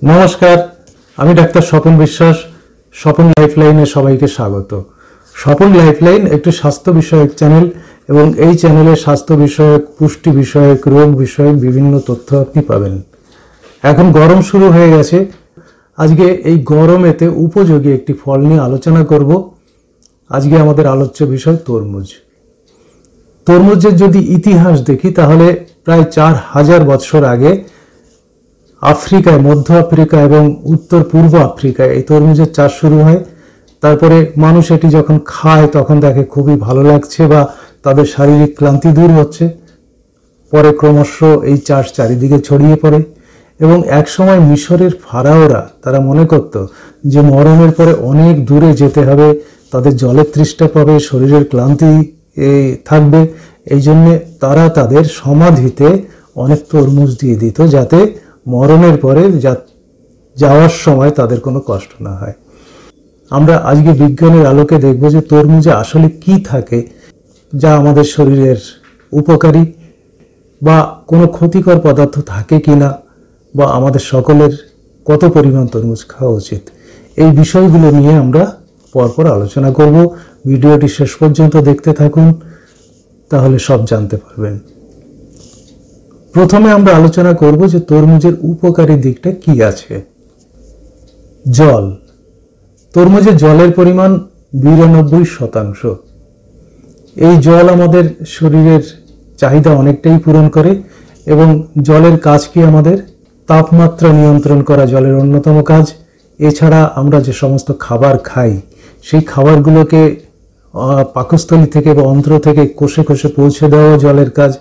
নমস্কার, আমি ডাক্তার স্বপন বিশ্বাস। স্বপন লাইফলাইনে সবাইকে স্বাগত। স্বপন লাইফলাইন একটি স্বাস্থ্য বিষয়ক চ্যানেল এবং এই চ্যানেলে স্বাস্থ্য বিষয়ক, পুষ্টি বিষয়ক, রোগ বিষয়ক বিভিন্ন তথ্য আপনি পাবেন। এখন গরম শুরু হয়ে গেছে। আজকে এই গরমেতে উপযোগী একটি ফল নিয়ে আলোচনা করব। আজকে আমাদের আলোচ্য বিষয় তরমুজ। তরমুজের যদি ইতিহাস দেখি তাহলে প্রায় 4000 বছর আগে আফ্রিকায়, মধ্য আফ্রিকা এবং উত্তর পূর্ব আফ্রিকায় এই তরমুজের চাষ শুরু হয়। তারপরে মানুষ এটি যখন খায় তখন দেখে খুবই ভালো লাগছে বা তাদের শারীরিক ক্লান্তি দূর হচ্ছে। পরে ক্রমশ এই চাষ চারিদিকে ছড়িয়ে পড়ে এবং একসময় মিশরের ফারাওরা তারা মনে করত যে মরণের পরে অনেক দূরে যেতে হবে, তাদের জলের তৃষ্ণা পাবে, শরীরের ক্লান্তি থাকবে। এই জন্যে তারা তাদের সমাধিতে অনেক তরমুজ দিয়ে দিত যাতে মরণের পরে যাওয়ার সময় তাদের কোনো কষ্ট না হয়। আমরা আজকে বিজ্ঞানের আলোকে দেখব যে তরমুজে আসলে কি থাকে যা আমাদের শরীরের উপকারী, বা কোনো ক্ষতিকর পদার্থ থাকে কিনা, বা আমাদের সকলের কত পরিমাণ তরমুজ খাওয়া উচিত। এই বিষয়গুলো নিয়ে আমরা পরপর আলোচনা করব। ভিডিওটি শেষ পর্যন্ত দেখতে থাকুন, তাহলে সব জানতে পারবেন। প্রথমে আমরা আলোচনা করব যে তরমুজের উপকারী দিকটা কি আছে। জল। তরমুজে জলের পরিমাণ 92%। এই জল আমাদের শরীরের চাহিদা অনেকটাই পূরণ করে এবং জলের কাজ কি আমাদের তাপমাত্রা নিয়ন্ত্রণ করা জলের অন্যতম কাজ। এছাড়া আমরা যে সমস্ত খাবার খাই সেই খাবারগুলোকে পাকস্থলী থেকে বা অন্ত্র থেকে কোষে কোষে পৌঁছে দেওয়া জলের কাজ।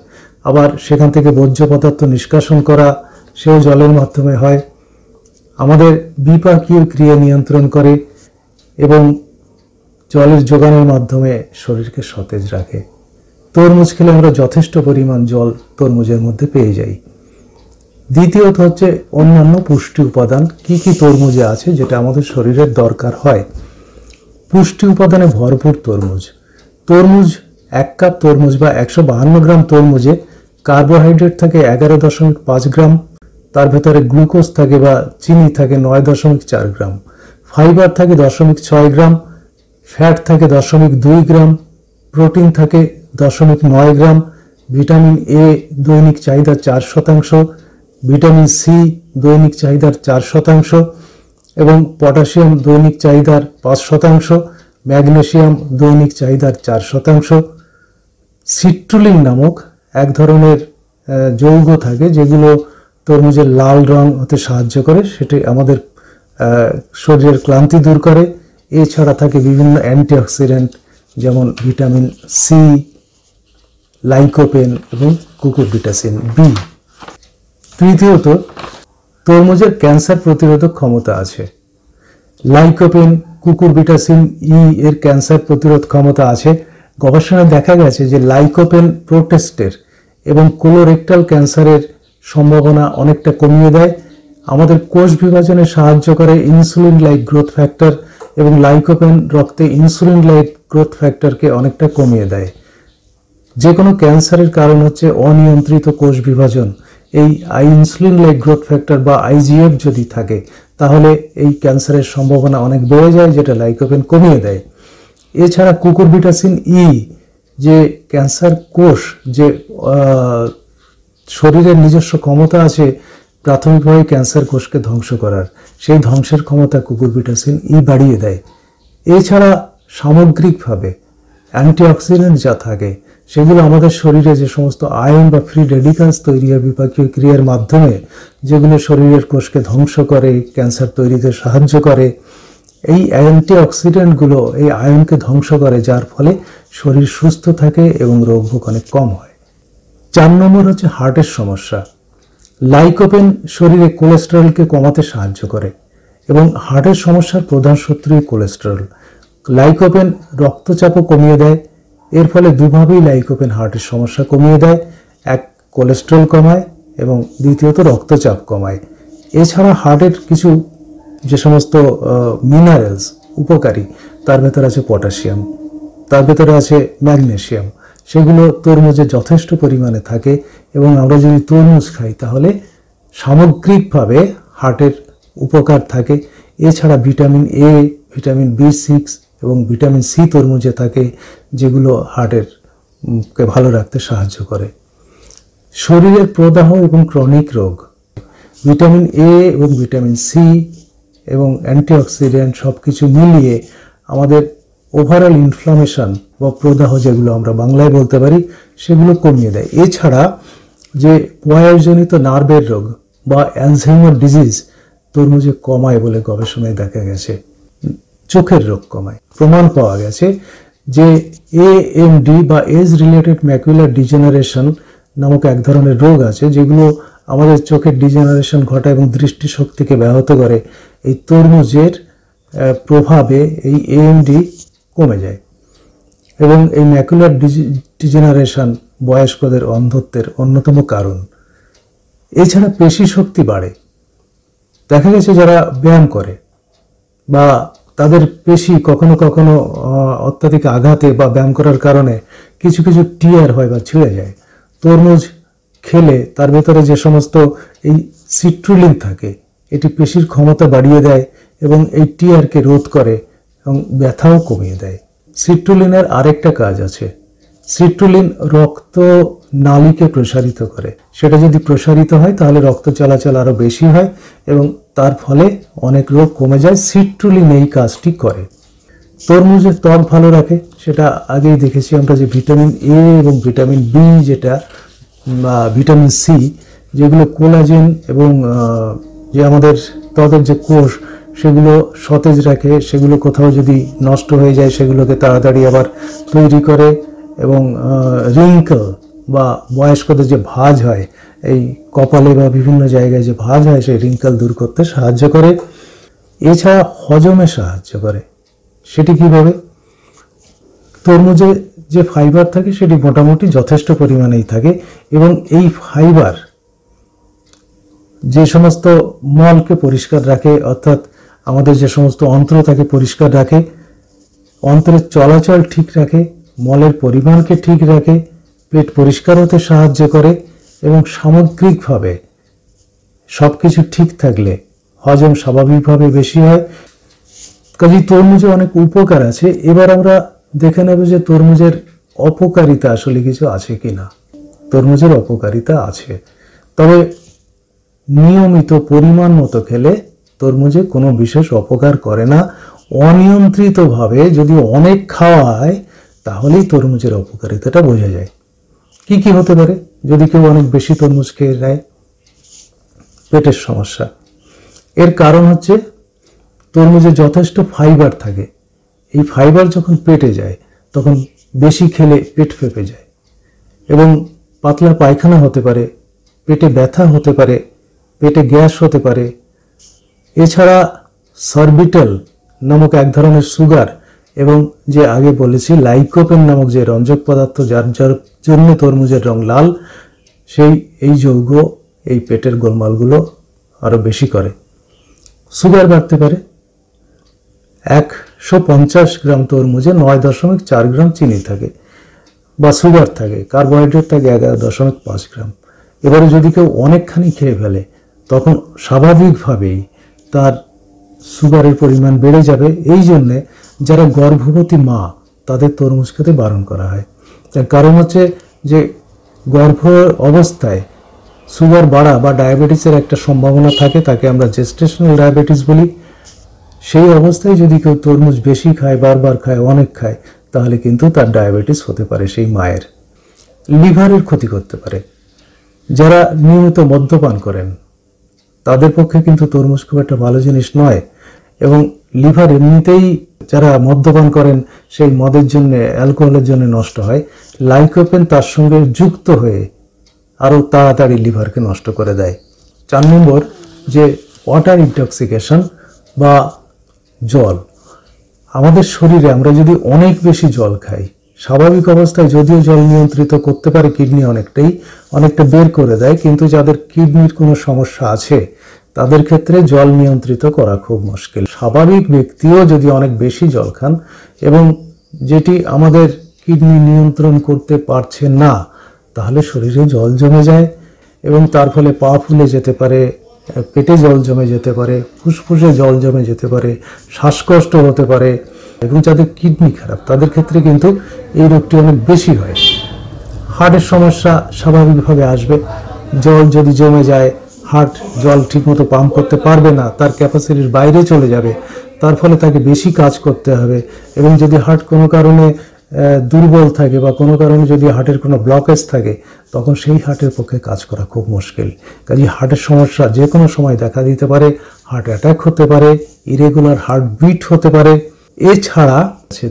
আবার সেখান থেকে বর্জ্য পদার্থ নিষ্কাশন করা, সেও জলের মাধ্যমে হয়। আমাদের বিপাকীয় ক্রিয়া নিয়ন্ত্রণ করে এবং জলের যোগানের মাধ্যমে শরীরকে সতেজ রাখে। তরমুজ খেলে আমরা যথেষ্ট পরিমাণ জল তরমুজের মধ্যে পেয়ে যাই। দ্বিতীয়ত হচ্ছে অন্যান্য পুষ্টি উপাদান কি কি তরমুজে আছে যেটা আমাদের শরীরের দরকার হয়। পুষ্টি উপাদানে ভরপুর তরমুজ। তরমুজ 1 কাপ তরমুজ বা 152 গ্রাম তরমুজে কার্বোহাইড্রেট থাকে 11.5 গ্রাম, তার ভেতরে গ্লুকোজ থাকে বা চিনি থাকে 9.4 গ্রাম, ফাইবার থাকে 0.6 গ্রাম, ফ্যাট থাকে 0.2 গ্রাম, প্রোটিন থাকে 0.9 গ্রাম, ভিটামিন এ দৈনিক চাহিদার 4%, ভিটামিন সি দৈনিক চাহিদার 4% এবং পটাশিয়াম দৈনিক চাহিদার 5%, ম্যাগনেসিয়াম দৈনিক চাহিদার 4%। সিট্রুলিন নামক এক ধরনের যৌগ থাকে যেগুলো তরমুজের লাল রং হতে সাহায্য করে, সেটি আমাদের শরীরের ক্লান্তি দূর করে। এছাড়া থাকে বিভিন্ন অ্যান্টিঅক্সিডেন্ট যেমন ভিটামিন সি, লাইকোপেন এবং কুকুরবিটাসিন বি। তৃতীয়ত, তরমুজের ক্যান্সার প্রতিরোধক ক্ষমতা আছে। লাইকোপেন, কুকুরবিটাসিন ই এর ক্যান্সার প্রতিরোধ ক্ষমতা আছে। গবেষণায় দেখা গেছে যে লাইকোপেন প্রোস্টেট এবং কোলোরেক্টাল ক্যান্সারের সম্ভাবনা অনেকটা কমিয়ে দেয়। আমাদের কোষ বিভাজনে সাহায্য করে ইনসুলিন লাইক গ্রোথ ফ্যাক্টর, এবং লাইকোপেন রক্তে ইনসুলিন লাইক গ্রোথ ফ্যাক্টরকে অনেকটা কমিয়ে দেয়। যে কোনো ক্যান্সারের কারণ হচ্ছে অনিয়ন্ত্রিত কোষ বিভাজন। এই ইনসুলিন লাইক গ্রোথ ফ্যাক্টর বা আইজিএফ যদি থাকে তাহলে এই ক্যান্সারের সম্ভাবনা অনেক বেড়ে যায়, যেটা লাইকোপেন কমিয়ে দেয়। এছাড়া কুকুরবিটাসিন ই, যে ক্যান্সার কোষ, যে শরীরের নিজস্ব ক্ষমতা আছে প্রাথমিকভাবে ক্যান্সার কোষকে ধ্বংস করার, সেই ধ্বংসের ক্ষমতা কুকুরবিটাসিন ই বাড়িয়ে দেয়। এছাড়া সামগ্রিকভাবে অ্যান্টিঅক্সিডেন্ট যা থাকে সেগুলো আমাদের শরীরে যে সমস্ত আয়ন বা ফ্রি রেডিক্যালস তৈরি হয় বিপাকীয় ক্রিয়ার মাধ্যমে, যেগুলো শরীরের কোষকে ধ্বংস করে, ক্যান্সার তৈরিতে সাহায্য করে, এই অ্যান্টিঅক্সিডেন্টগুলো এই আয়নকে ধ্বংস করে, যার ফলে শরীর সুস্থ থাকে এবং রোগভোগ অনেক কম হয়। 4 নম্বর হচ্ছে হার্টের সমস্যা। লাইকোপেন শরীরে কোলেস্টেরলকে কমাতে সাহায্য করে এবং হার্টের সমস্যার প্রধান শত্রুই কোলেস্টেরল। লাইকোপেন রক্তচাপও কমিয়ে দেয়। এর ফলে দুভাবেই লাইকোপেন হার্টের সমস্যা কমিয়ে দেয়। এক, কোলেস্টেরল কমায় এবং দ্বিতীয়ত রক্তচাপ কমায়। এছাড়া হার্টের কিছু যে সমস্ত মিনারেলস উপকারী, তার ভেতরে আছে পটাশিয়াম, তার ভেতরে আছে ম্যাগনেসিয়াম, সেগুলো তরমুজে যথেষ্ট পরিমাণে থাকে এবং আমরা যদি তরমুজ খাই তাহলে সামগ্রিকভাবে হার্টের উপকার থাকে। এছাড়া ভিটামিন এ, ভিটামিন বি6 এবং ভিটামিন সি তরমুজে থাকে, যেগুলো হার্টের কে ভালো রাখতে সাহায্য করে। শরীরের প্রদাহ এবং ক্রনিক রোগ, ভিটামিন এ এবং ভিটামিন সি এবং অ্যান্টিঅক্সিডেন্ট সব কিছু মিলিয়ে আমাদের ওভারঅল ইনফ্লামেশন বা প্রদাহ, যেগুলো আমরা বাংলায় বলতে পারি, সেগুলো কমিয়ে দেয়। এছাড়া যে বয়সজনিত নার্ভের রোগ বা অ্যালঝাইমার ডিজিজ তরমুজে কমায় বলে গবেষণায় দেখা গেছে। চোখের রোগ কমায়। প্রমাণ পাওয়া গেছে যে এএমডি বা এজ রিলেটেড ম্যাকুলার ডিজেনারেশন নামক এক ধরনের রোগ আছে, যেগুলো আমাদের চোখের ডিজেনারেশন ঘটায় এবং দৃষ্টিশক্তিকে ব্যাহত করে। এই তরমুজের প্রভাবে এই এএমডি কমে যায় এবং এই ম্যাকুলার ডিজেনারেশন বয়স্কদের অন্ধত্বের অন্যতম কারণ। এছাড়া পেশি শক্তি বাড়ে। দেখা গেছে যারা ব্যায়াম করে বা তাদের পেশি কখনো কখনো অত্যাধিক আঘাতে বা ব্যায়াম করার কারণে কিছু কিছু টিয়ার হয় বা ছিঁড়ে যায়, তরমুজ খেলে তার ভেতরে যে সমস্ত এই সিট্রুলিন থাকে, এটি পেশির ক্ষমতা বাড়িয়ে দেয় এবং এই টিয়ারকে রোধ করে এবং ব্যথাও কমিয়ে দেয়। সিট্রুলিনের আরেকটা কাজ আছে, সিট্রুলিন রক্ত নালীকে প্রসারিত করে। সেটা যদি প্রসারিত হয় তাহলে রক্ত চলাচল আরও বেশি হয় এবং তার ফলে অনেক রোগ কমে যায়। সিট্রুলিন এই কাজটি করে। তরমুজের ত্বক ভালো রাখে, সেটা আগেই দেখেছি আমরা, যে ভিটামিন এ এবং ভিটামিন বি, যেটা ভিটামিন সি, যেগুলো কোলাজেন এবং যে আমাদের ত্বকের যে কোষ সেগুলো সতেজ রাখে। সেগুলো কোথাও যদি নষ্ট হয়ে যায় সেগুলোকে তাড়াতাড়ি আবার তৈরি করে এবং রিঙ্কল বা বয়স্কদের যে ভাঁজ হয় এই কপালে বা বিভিন্ন জায়গায় যে ভাঁজ হয় সেই রিঙ্কল দূর করতে সাহায্য করে। এছাড়া হজমে সাহায্য করে। সেটি কিভাবে? তরমুজে যে ফাইবার থাকে সেটি মোটামুটি যথেষ্ট পরিমাণেই থাকে এবং এই ফাইবার যে সমস্ত মলকে পরিষ্কার রাখে, অর্থাৎ আমাদের যে সমস্ত অন্ত্র তাকে পরিষ্কার রাখে, অন্ত্রের চলাচল ঠিক রাখে, মলের পরিমাণকে ঠিক রাখে, পেট পরিষ্কার হতে সাহায্য করে এবং সামগ্রিকভাবে সব কিছু ঠিক থাকলে হজম স্বাভাবিকভাবে বেশি হয়। কাজেই তরমুজে অনেক উপকার আছে। এবার আমরা দেখে নেব যে তরমুজের অপকারিতা আসলে কিছু আছে কিনা। তরমুজের অপকারিতা আছে, তবে নিয়মিত পরিমাণ মতো খেলে তরমুজে কোনো বিশেষ অপকার করে না। অনিয়ন্ত্রিতভাবে যদি অনেক খাওয়া হয় তাহলেই তরমুজের অপকারিতাটা বোঝা যায়। কি কি হতে পারে যদি কেউ অনেক বেশি তরমুজ খেয়ে নেয়? পেটের সমস্যা। এর কারণ হচ্ছে তরমুজে যথেষ্ট ফাইবার থাকে। এই ফাইবার যখন পেটে যায় তখন বেশি খেলে পেট ফেঁপে যায় এবং পাতলা পায়খানা হতে পারে, পেটে ব্যথা হতে পারে, পেটে গ্যাস হতে পারে। এছাড়া সরবিটাল নামক এক ধরনের সুগার এবং যে আগে বলেছি লাইকোপেন নামক যে রঞ্জক পদার্থ, যার জন্য তরমুজের রং লাল, এই যৌগ এই পেটের গোলমালগুলো আরও বেশি করে। সুগার বাড়তে পারে। 150 গ্রাম তরমুজে 9.4 গ্রাম চিনি থাকে বা সুগার থাকে, কার্বোহাইড্রেট থাকে 11.5 গ্রাম। এবারে যদি কেউ অনেকখানি খেয়ে ফেলে তখন স্বাভাবিকভাবেই তার সুগারের পরিমাণ বেড়ে যাবে। এই জন্যে যারা গর্ভবতী মা তাদের তরমুজ খেতে বারণ করা হয়। তার কারণ হচ্ছে যে গর্ভ অবস্থায় সুগার বাড়া বা ডায়াবেটিসের একটা সম্ভাবনা থাকে, তাকে আমরা জেস্টেশনাল ডায়াবেটিস বলি। সেই অবস্থায় যদি কেউ তরমুজ বেশি খায়, বারবার খায়, অনেক খায়, তাহলে কিন্তু তার ডায়াবেটিস হতে পারে সেই মায়ের। লিভারের ক্ষতি করতে পারে। যারা নিয়মিত মদ্যপান করেন তাদের পক্ষে কিন্তু তরমুজ খুব একটা ভালো জিনিস নয় এবং লিভার এমনিতেই যারা মদ্যপান করেন সেই মদের জন্য, অ্যালকোহলের জন্য নষ্ট হয়। লাইকোপেন তার সঙ্গে যুক্ত হয়ে আরও তাড়াতাড়ি লিভারকে নষ্ট করে দেয়। 4 নম্বর যে ওয়াটার ইনটক্সিকেশন বা জল। আমাদের শরীরে আমরা যদি অনেক বেশি জল খাই, স্বাভাবিক অবস্থায় যদিও জল নিয়ন্ত্রিত করতে পারে কিডনি, অনেকটা বের করে দেয়, কিন্তু যাদের কিডনির কোনো সমস্যা আছে তাদের ক্ষেত্রে জল নিয়ন্ত্রিত করা খুব মুশকিল। স্বাভাবিক ব্যক্তিও যদি অনেক বেশি জল খান এবং যেটি আমাদের কিডনি নিয়ন্ত্রণ করতে পারছে না, তাহলে শরীরে জল জমে যায় এবং তার ফলে পা ফুলে যেতে পারে, পেটে জল জমে যেতে পারে, ফুসফুসে জল জমে যেতে পারে, শ্বাসকষ্ট হতে পারে, এবং যাদের কিডনি খারাপ তাদের ক্ষেত্রে কিন্তু এই রোগটি অনেক বেশি হয়। হার্টের সমস্যা স্বাভাবিকভাবে আসবে। জল যদি জমে যায়, হার্ট জল ঠিকমতো পাম্প করতে পারবে না, তার ক্যাপাসিটির বাইরে চলে যাবে, তার ফলে তাকে বেশি কাজ করতে হবে। এবং যদি হার্ট কোনো কারণে দুর্বল থাকে বা কোনো কারণে যদি হার্টের কোনো ব্লকেজ থাকে, তখন সেই হার্টের পক্ষে কাজ করা খুব মুশকিল। কাজে হার্টের সমস্যা যে কোনো সময় দেখা দিতে পারে, হার্ট অ্যাটাক হতে পারে, ইরেগুলার হার্টবিট হতে পারে। এছাড়া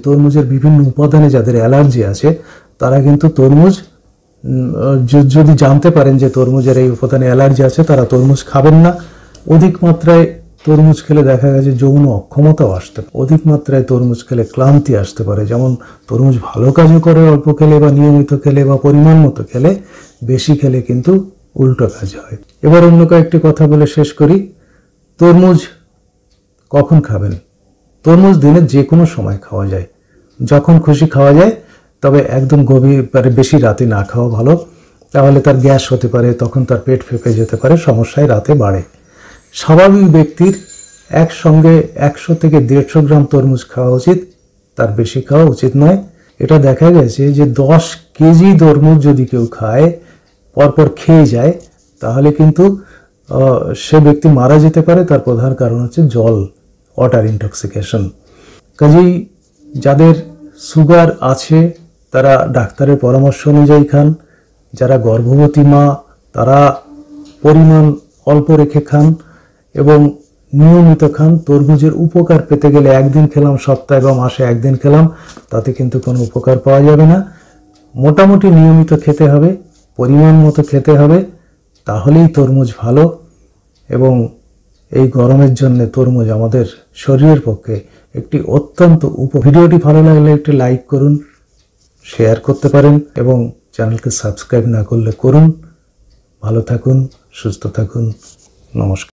তরমুজের বিভিন্ন উপাদানে যাদের অ্যালার্জি আছে তারা কিন্তু তরমুজ যদি জানতে পারেন যে তরমুজের এই উপাদানে অ্যালার্জি আছে, তারা তরমুজ খাবেন না। অধিক মাত্রায় তরমুজ খেলে দেখা গেছে যৌন অক্ষমতাও আসতে পারে, অধিক মাত্রায় তরমুজ খেলে ক্লান্তি আসতে পারে। যেমন তরমুজ ভালো কাজও করে অল্প খেলে বা নিয়মিত খেলে বা পরিমাণ মতো খেলে, বেশি খেলে কিন্তু উল্টো কাজ হয়। এবার অন্য কয়েকটি কথা বলে শেষ করি। তরমুজ কখন খাবেন? তরমুজ দিনের যে কোনো সময় খাওয়া যায়, যখন খুশি খাওয়া যায়, তবে একদম গভীর বেশি রাতে না খাওয়া ভালো, তাহলে তার গ্যাস হতে পারে, তখন তার পেট ফেঁপে যেতে পারে, সমস্যায় রাতে বাড়ে। স্বাভাবিক ব্যক্তির একসঙ্গে 100 থেকে 150 গ্রাম তরমুজ খাওয়া উচিত, তার বেশি খাওয়া উচিত নয়। এটা দেখা গেছে যে 10 কেজি তরমুজ যদি কেউ খায়, পরপর খেয়ে যায়, তাহলে কিন্তু সে ব্যক্তি মারা যেতে পারে। তার প্রধান কারণ হচ্ছে জল, ওয়াটার ইনটক্সিকেশন। কাজেই যাদের সুগার আছে তারা ডাক্তারের পরামর্শ অনুযায়ী খান। যারা গর্ভবতী মা তারা পরিমাণ অল্প রেখে খান এবং নিয়মিত খান। তরমুজের উপকার পেতে গেলে একদিন খেলাম, সপ্তাহে বা মাসে একদিন খেলাম, তাতে কিন্তু কোনো উপকার পাওয়া যাবে না। মোটামুটি নিয়মিত খেতে হবে, পরিমাণ মতো খেতে হবে, তাহলেই তরমুজ ভালো। এবং এই গরমের জন্য তরমুজ আমাদের শরীরের পক্ষে একটি অত্যন্ত ভিডিওটি ভালো লাগলে একটি লাইক করুন, শেয়ার করতে পারেন এবং চ্যানেলকে সাবস্ক্রাইব না করলে করুন। ভালো থাকুন, সুস্থ থাকুন, নমস্কার।